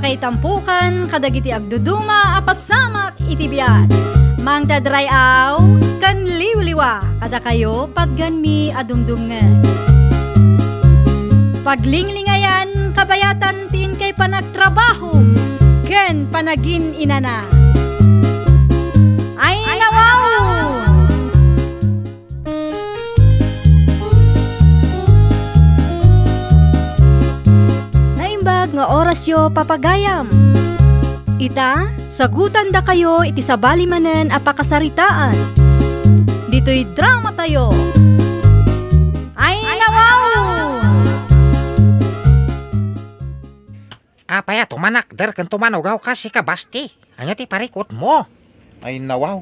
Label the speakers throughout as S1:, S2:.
S1: Pakaitampukan kadagiti agduduma apasamak iti biat. Mangdadrayaw kan liwliwa kada kayo padganmi adumdumngen. Paglinglingayan kabayatan tin kay panagtrabaho ken panagin inana. Ay nawaw! Naimbag nga orasyo papagayam. Ita, sagutan da kayo iti sabali manen apakasaritaan. Dito'y drama tayo. Ay nawaw!
S2: Apaya tumanak der kan tumanogaw kasi ka basti. Anya ti parikot mo.
S3: Ay nawaw.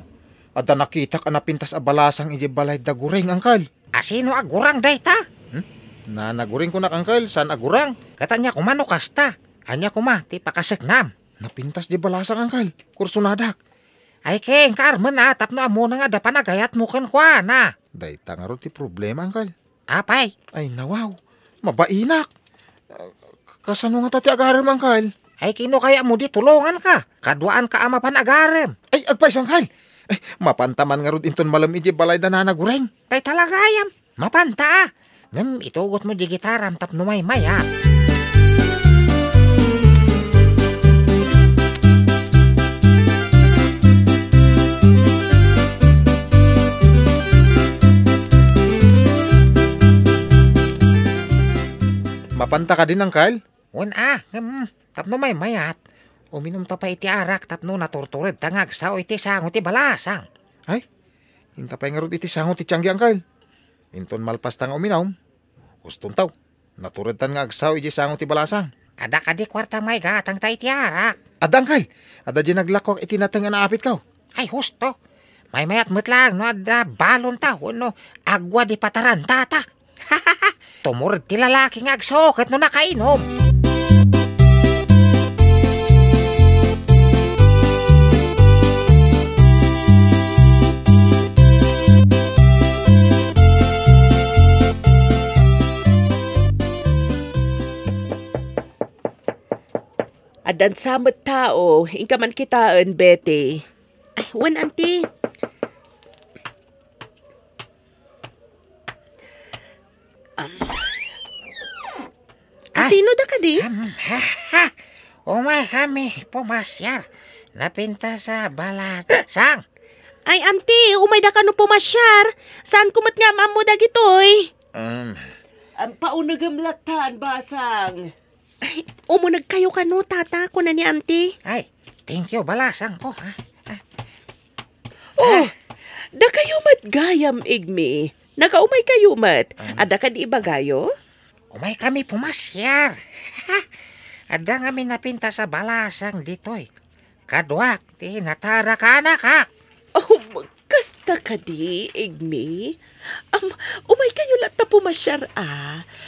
S3: Ada nakita ka na pintas abalasang iji balay da guring, angkal.
S2: Asino agurang dayta?
S3: Na naguring ko na, angkal. Saan agurang?
S2: Katanya kumano kasta. Anya kuma ti pakaseknam.
S3: Napintas di balasang, angkal. Kursunadak.
S2: Ay keng Carmen tapno amo na nga da panagayat mo kan kwa na.
S3: Dayta nga ro ti problema, angkal.
S2: Apay?
S3: Ay nawaw. Mabainak. Kasano nga tati agarem, angkal?
S2: Ay kino kaya mo di tulungan ka. Kaduaan ka ama panagarem.
S3: Ay agpais, angkal. Ay mapantaman nga ro inton malam iji balay da nanagureng.
S2: Kay talagayam. Mapanta. Ngem itugot mo di gitaram tapno may mayat.
S3: Mapanta ka din, angkal?
S2: Tapno may mayat. Uminom ta pa iti arak tapno naturtured tangag sao iti sango ti balasang.
S3: Ay, hinta pa nga ro iti sango ti tiyanggi, angkal. Inton malpas tang uminaw. Gustong taw. Natured tan nga agsaw iti sango ti balasang.
S2: Ada ka di kwarta may gatang ta iti arak.
S3: Ada, angkal. Ada di naglakwak iti natang nga naapit kaw.
S2: Ay husto. May mayat metlang no ada balon ta no agwa di pataran tata. Tumurad ti lalaki nga agsoket no nakainom.
S4: Adan samot tao, ingka man kitaan, Betty. Ay, wan, auntie. Sino da ka di?
S2: Umay kami pumasyar. Napinta sa balasang.
S4: Ay, auntie, umay da ka no pumasyar. Saan kumat nga mamu da gitoy? Ang paunagam latan, basang. Ay, umunag kayo kano, tata, ko na ni auntie.
S2: Ay, thank you, balasang ko.
S4: Da kayo mat gayam, igmi. Nakaumay kayo mat. Ada ka di iba gayo?
S2: Umay kami pumasyar. Ada nga minapinta sa balasang ditoy. Kadwak, ti natara ka na ka.
S4: Kasta ka di, igmi. Umay kayo lata pumasyar,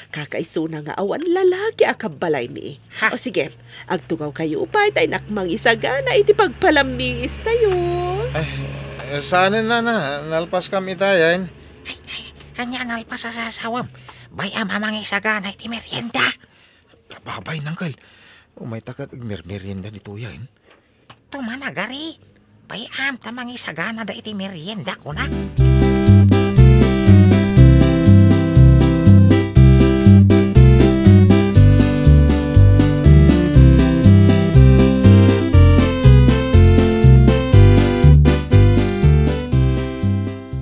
S4: Kakaiso na nga awan lalaki akabalay ni. O sige, agtugaw kayo upay tay nakmang isagana iti pagpalamis tayo.
S3: Sana na nalpas kami tayan.
S2: Anya nalpas sa sasawam. Bayam amang isagana iti merienda.
S3: Kababay, nangkal. Umay takat merienda dito yan.
S2: Tumanagari. Bayam tamang isagana da iti merienda kunak.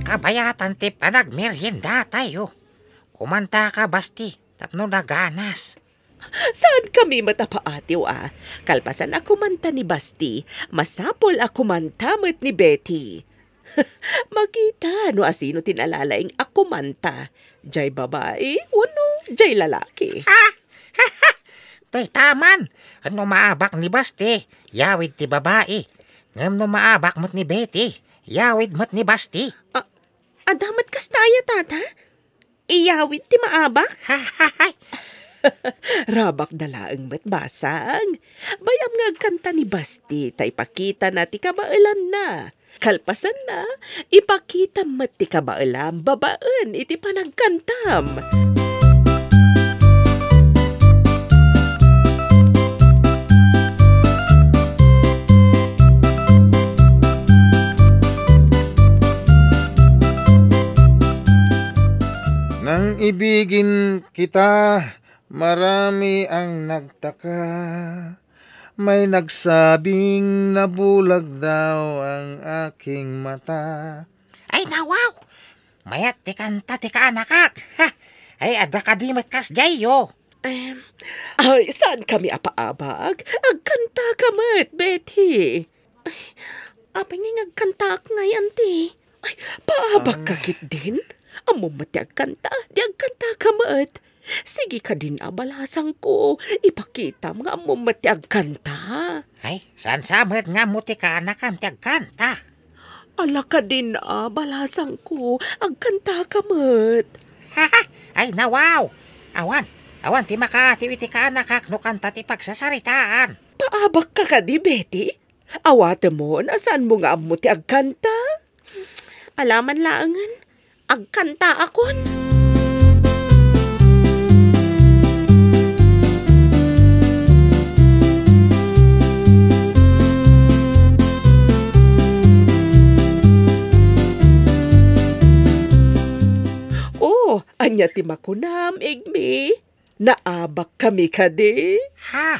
S2: Kabayatan ti panagmerienda tayo. Kumanta ka basti, tapno na ganas.
S4: Saan kami matapaatiw, Kalpasan ako manta ni Basti, masapol ako manta met ni Betty. Makita no asino tinalalaing ako manta. Jay babae, uno, jay lalaki.
S2: Tay taman, ano maabak ni Basti, yawid ti babae. Ngam no maabak mo't ni Betty, yawid mo't ni Basti.
S4: Adamat kastaya, tata? Iyawid ti maabak? Rabak dalaang met basang. Bayam nga kanta ni Basti, tay pakita na ti kabailan na. Kalpasan na, ipakita met ti kabailan, babaan iti panagkantam.
S3: ibigin kita, marami ang nagtaka. May nagsabing nabulag daw ang aking mata.
S2: Ay nawaw! Mayat ti kanta ti kaanakak. Ha! Ay ada kadimat kas jayo.
S4: Ay, saan kami apaabag? Agkanta ka mat, Betty. Ay, apay nga agkanta ka ngayon, ti. Ay, paabag ka kit din? Amo mati agkanta, di agkanta ka mat. Sige ka din abalasang ko, ipakita mga amo mati agkanta.
S2: Ay, saan samet nga mo ti kaanakam ti agkanta?
S4: Ala ka din balasang ko, agkanta ka mat.
S2: Haha! Ay nawaw! Awan ti makatiwi ti kaanakak no kanta ti pagsasaritaan.
S4: Paabag ka di, Betty? Awate mo, nasaan mo nga amo ti agkanta? Alaman laangan, agkanta akon. Anya ti makunam, igmi. Naabak kami ka di.
S2: Ha!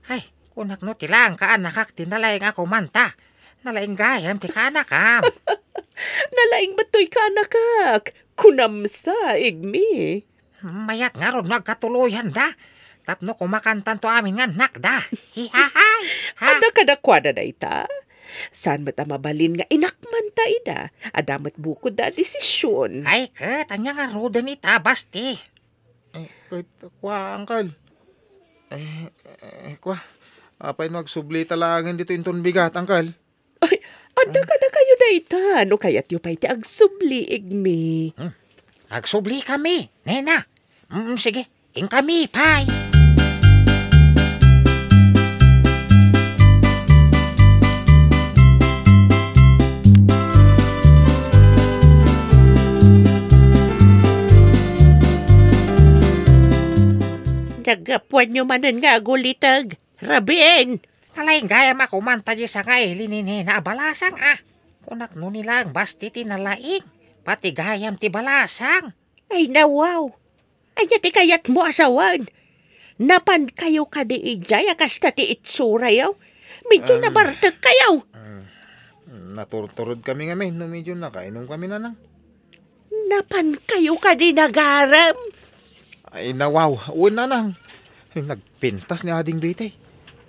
S2: Ay, kunak no tilang kaanakak tinalaing ako manta. Nalaing gayam ti kaanakam.
S4: Nalaing batoy ka nakak. Kunamsa, igmi.
S2: Mayat nga ron magkatuloyan da. Tapno kumakantan to amin nga nakda. Hihahay! Ha!
S4: Ada kadakwada da ita. Saan mata mabalin nga inakman ta ida. Adamat bukod da desisyon.
S2: Ay, kat, anya nga rodan ita, basti.
S3: Kwa, Uncle. Kwa. Apay magsubli talangan dito inton bigat, Uncle.
S4: Ay, ada ka na kayo na ita. No kaya't yu pa iti agsubli, igmi.
S2: Agsubli kami, nena. Sige, ing kami, pay.
S4: Nagapuan nyo manan nga gulitag. Rabin!
S2: Nalaing gayam ako manta di sa ngay, linini na balasang Kunak no nilang basti tinalaing. Pati gayam ti balasang.
S4: Ay nawaw. Ay ti kayat mo asawan. Napan kayo ka di ijay akasta ti itsura yaw. Medyo nabartag kayaw.
S3: Naturturod kami nga may, no medyo nakainom kami na nang.
S4: Napan kayo ka di nagaram.
S3: Ay nawaw, una nang. Nagpintas ni ading Betty.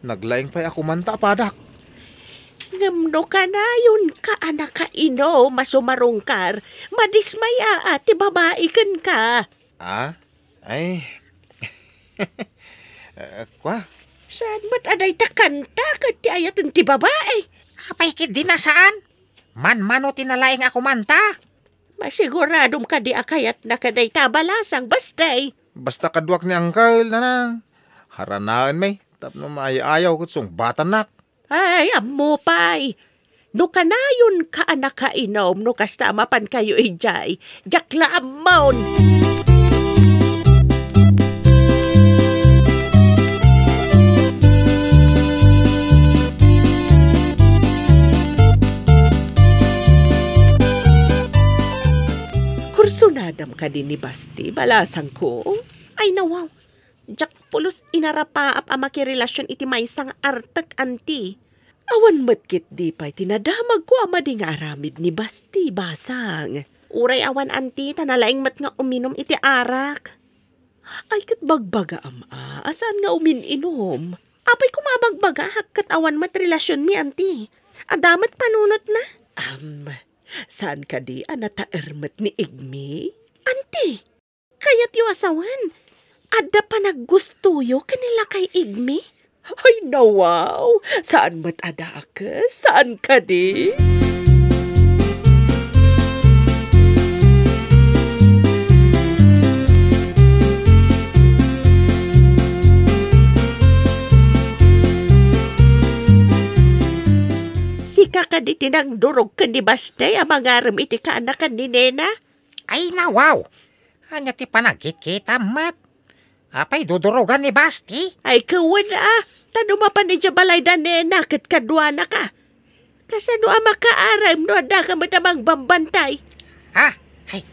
S3: Naglaing pa'y ako manta padak.
S4: Ngamno ka na yun ka anak ka ino, masumarungkar. Madismaya ti babae kan ka.
S3: Ay. Kwa?
S4: Saan ba't aday takanta ka ti ayatan ti babae?
S2: Apay kid di nasaan? Man-mano tinalaing ako manta.
S4: Masiguradom ka di akayat na kaday tabalasang bastay.
S3: Basta kadwak ni Uncle na nang. Haranaan may. Tapno maayaw ko tsong batanak.
S4: Ay, amo pay. No kanayon ka anak ka inom, no kastama pan kayo ijay. Jakla amon. Kursunadam ka din ni Basti, balasang ko. Ay nawaw. Jak pulos inarapaap amakirelasyon iti maysang artak anti. Awan matkit di pa'y tinadamag ko ama di nga aramid ni Basti basang. Uray awan anti tanalaing mat nga uminom iti arak. Ay kat bagbaga ama, asan nga umininom? Apay kumabagbaga hakkat awan mat relasyon mi anti. Adamat panunot na. Saan ka di anataermat ni Igmi? Anti, kaya't yu asawan. Ada pa naggustuyo kanila kay Igmi? Ay, nawaw! Saan mat ada ka? Saan ka di? Sika ka di tinagdurog ka ni Bastay ang mangaram iti kaanakan ni Nena?
S2: Ay nawaw! Anya ti panagkit kita mat. Apay dudurugan ni Basti.
S4: Ay kawan tanuma pa ni Jabalay da Nena kat kadwa na ka. Kasano ang makaaram no ada ka matamang bambantay.
S2: Ay,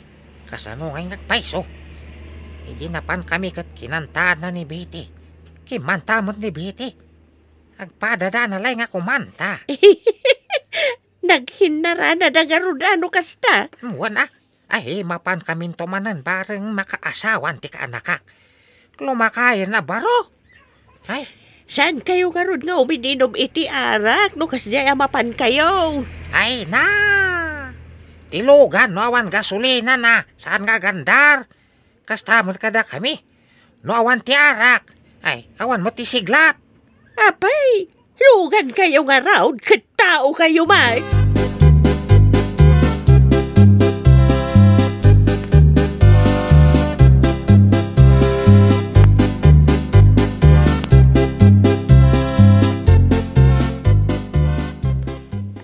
S2: kasano ngay nagpaiso? Hindi napan kami kat kinantaan na ni Betty. Kimanta mo't ni Betty. Agpadada na lang nga kumanta.
S4: Naghinara na dagarudano kasta.
S2: Wana, ay mapan kami tumanan bareng makaasawan ti kaanakak. Lumakayan na baro. Ay,
S4: Saan kayo garud nga umininom iti arak no kasjay amapan kayo?
S2: ay na. Tilugan no awan gasolina na. Saan nga gandar? Kastamot kada kami. No awan ti arak. Ay, awan mo ti siglat.
S4: Apay, lugan kayo nga raw, katao kayo may.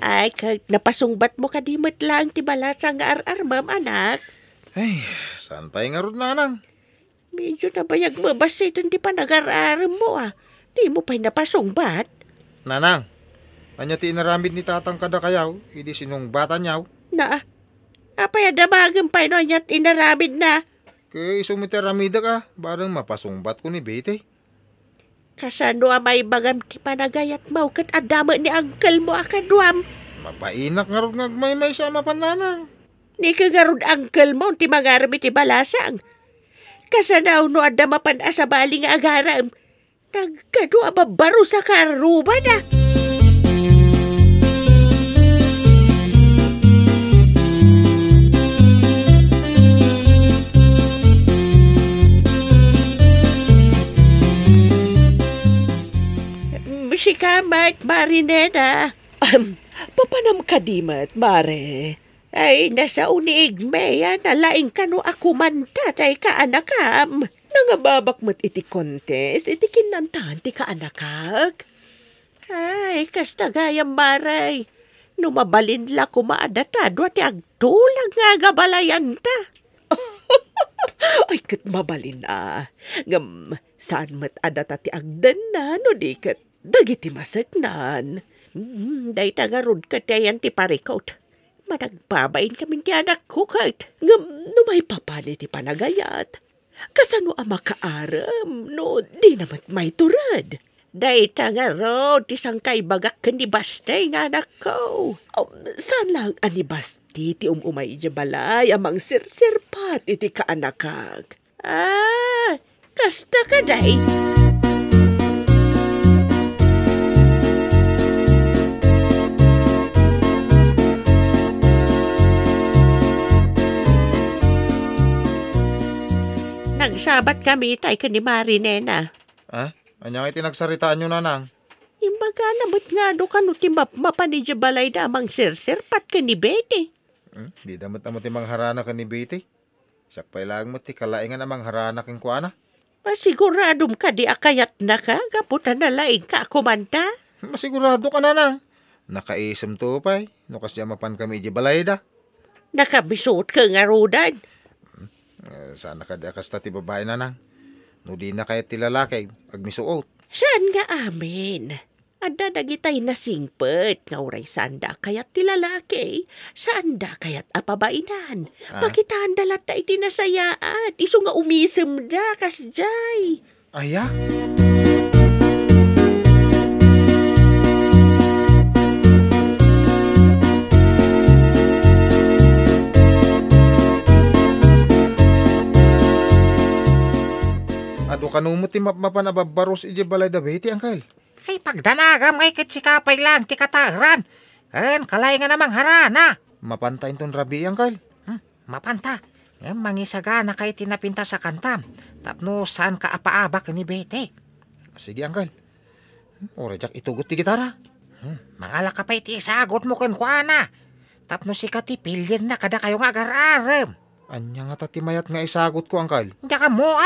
S4: Ay, napasungbat mo kadimot lang ti balasang nga ar-armam, anak.
S3: Ay, saan tayo nga ron, nanang?
S4: Medyo nabayag mabasitan ti panag-ar-aram mo, ah. Di mo pa'y napasungbat.
S3: Nanang, anya ti inaramid ni tatang kada kayaw, hindi sinong bata niyaw.
S4: Na, apay adamagan pa'y no anyat inaramid na.
S3: Kaya isumiteramida ka, barang mapasungbat ko ni Betty.
S4: Kasano may bagam ti panagayat mo kat adama ni angkel mo akadwam.
S3: Mapainak nga ron ngagmay-may sa mapananang.
S4: Ni kagarod angkel mo ti magarami ti balasang. Kasanaw no adama pan asa bali nga agaram. Nagkado ababaro sa karuba na. Sikamat, Marinena. Papanam kadimat, Mare. Ay, nasa uniig meya na laing kano ako manta tay kaanakam. Nangababak mo't iti kontes, iti kinantahan ti kaanakag. Ay, kasta gayam, Maray. Numabalin la kumaadatado ti agtulang nga gabalayan ta. Ay, kat mabalin na. Ngam, saan mat adata ti agdan na, no di kat dagiti masagnan. Day tagarod ka tayan ti parikot. Managbabain kami ti anak ko kat. Ngam, numay papali ti panagayat. Kasano ang makaaram, no di naman may turad. Day tagarod ti sangkay bagak ka ni Bastay nga anak ko. Saan lang ani Basti ti umay di balay amang sirsirpat iti kaanakag. Ah, kasta ka day. Nagsabat kami tay ka ni Marinena.
S3: Ah, anya nga itinagsaritaan nyo, nanang?
S4: Imbaga namot nga do ka no ti mapanidya balay damang sirsirpat ka ni Betty.
S3: Di damat mo ti mangharana ka ni Betty. Sakpay lang mo ti kalaingan amang harana king kuana.
S4: Masiguradom ka di akayat na ka, gaputan na laing ka kumanta.
S3: Masigurado ka, nanang. Nakaisam to pay, nukas diya mapan kami di balay da.
S4: Nakabisuot ka nga rodan.
S3: Sana ka di akasta ti babae, nanang. No di na kaya ti lalaki, agmisuot.
S4: Saan nga amin? Ada dagitay na singpet, nga uray sanda kayat ti lalaki, sanda kayat apabainan. Pakitaan dalat ta iti nasayaat, iso nga umisem da kasjay.
S3: Aya? Ado kanumot ti mapanababaros ije balay da Betty, angkal.
S2: Ay, pagdanagam ay kitsikapay lang ti kataran. Kan, kalay nga namang harana.
S3: Mapantayin ton rabi, angkal.
S2: Mapanta. Mangisagana kay tinapinta sa kantam. Tapno saan ka apaabak ni Betty.
S3: Sige, angkal. Orejak itugot ti gitara.
S2: Mangala ka pa iti isagot mo kan kuana. Tapno si katipilyan na kada kayo nga agar-arem.
S3: Anya nga tatimayat nga isagot ko, angkal.
S2: Hindi ka mo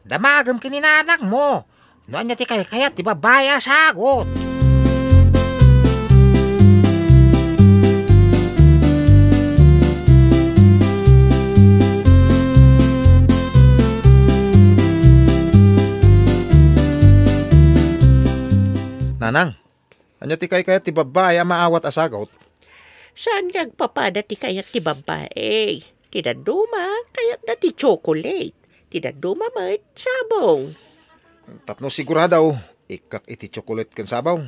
S2: Damagam kininanak mo. Noan niya ti kayat di babaya sagot.
S3: Nanang, anya ti kayat ti babaya maawat asagot.
S4: Saan nagpapada ti kayat ti babae? Tinaduma, kayat na ti chocolate. Kinaduma mo't sabong.
S3: Tapno siguradaw, ikak iti chocolate kan sabaw.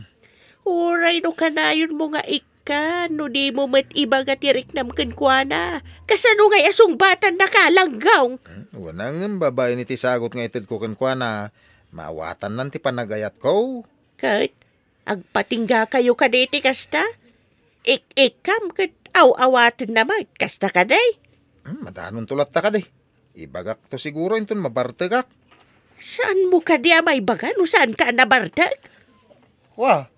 S4: Uray no kanayon mo nga ika, no di mo mo't iba nga tirik namkan kwa na. Kasano nga asong batan nakalanggaw.
S3: Wanang babae ni ti sagot nga itid ko kan na, mawatan nan ti panagayat ko.
S4: Kat, agpatingga kayo kaditi kasta. Ik-ikam kat aw-awatan naman, kasta ka day.
S3: Madanon tulat ta ka di. Ibagak to siguro inton mabartegak.
S4: Saan mo ka di may baga? No saan ka nabartag?
S3: Kwa,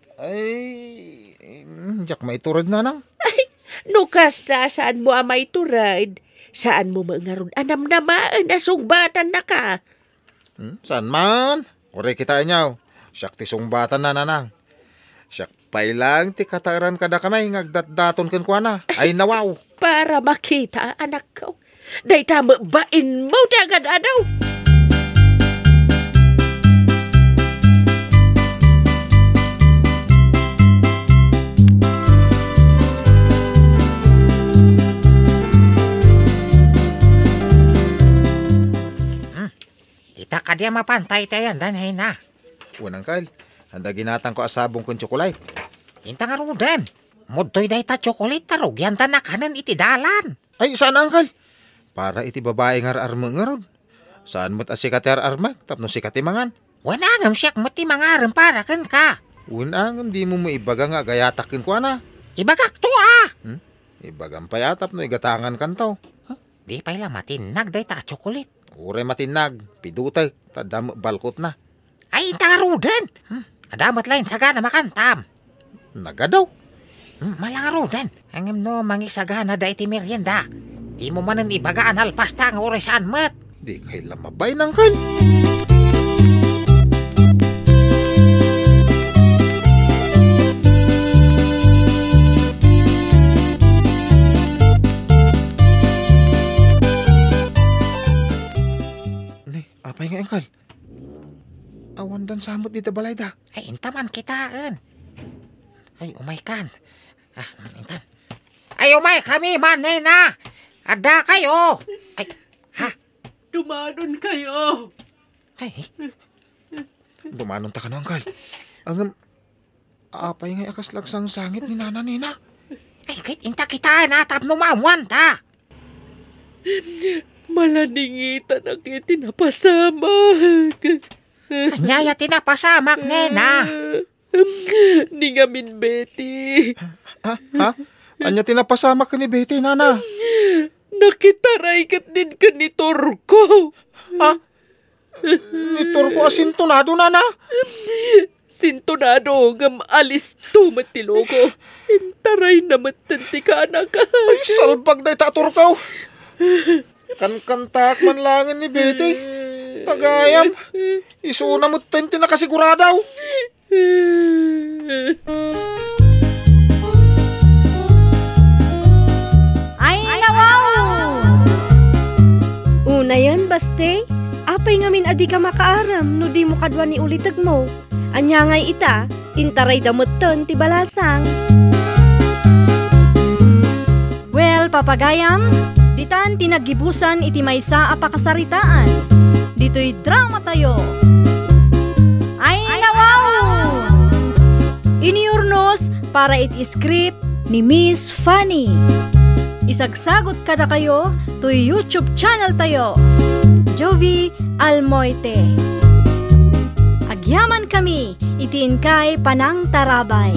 S3: jak maiturad na nang.
S4: Ay, no kasta saan mo amay turad? Saan mo mangarod? Anam naman, nasungbatan na ka.
S3: Saan man? Ore kita nyaw. Siyak ti sungbatan na nanang. Siyak pay lang ti kataran kada kamay ngagdat-daton kan kwa na. Ay nawaw.
S4: Para makita, anak ko. Day tama bain mo agad adaw.
S2: Ita ka diya mapantay tayan dan hay na.
S3: Unang Kyle, handa ginatang ko asabong kon chocolate.
S2: Inta nga rudan. Mudtoy day ta chocolate tarog yan ta na kanan iti dalan.
S3: Ay, saan Uncle? Para iti babae nga arma nga rod. Saan mo't asikat arma, tapno sikat mangan.
S2: Wanangam siyak mati mangaram para kan ka.
S3: Unang di mo maibaga nga gayatakin ko na.
S2: Ibagak to ah.
S3: Ibagam payatap no igatangan kantaw.
S2: Di pala matinag day ta chocolate.
S3: Ure matinag, pidutay, tadam balkot na.
S2: Ay inta nga rudan. Adamat lain sagana makantam.
S3: Nagadaw.
S2: Malang rudan. Angim no mangisagana da iti merienda. Di mo manan ibagaan halpasta nga oresan met.
S3: Di kay lamabay ng Kyle. Apay nga Kyle. Awan dan samot dito balay da.
S2: Ay intaman kitaan. Ay umay kan. Intan. Ay umay kami man na. Ada kayo. Ay ha.
S4: Dumanon kayo.
S2: Ay.
S3: Dumanon ta ka na Kyle. Ang apay nga akas lagsang sangit ni nana nina.
S2: Ay kit inta kitaan atap no mamuan ta.
S4: Malaningitan ang itinapasamak.
S2: Kanyaya tinapasamak, nena.
S4: Ningamin, Betty.
S3: Ha? Anya tinapasamak ka ni Betty, nana?
S4: Nakitaray kat din ka ni Torko.
S3: Ha? Ni Torko asintonado, nana?
S4: Sintonado ngam alis to matilogo. Intaray na matanti ka, anak.
S3: Ay, salbag na itaturkaw. Kantak man langin ni Betty. Tagayam. Isuna mo tenti na kasiguradaw.
S1: Ay nawaw! Una yan, baste. Apay ngamin adi ka makaaram no di mo kadwa ni ulitag mo. Anya ngay ita, intaray damuton ti balasang. Well, papagayam, ditan tinagibusan iti maysa a pakasaritaan. Dito'y drama tayo. Ay nawaw! Iniurnos para iti script ni Miss Fanny. Isagsagot kada kayo to YouTube channel tayo. Jovi Almoite. Agyaman kami, itiin kay Panang Tarabay.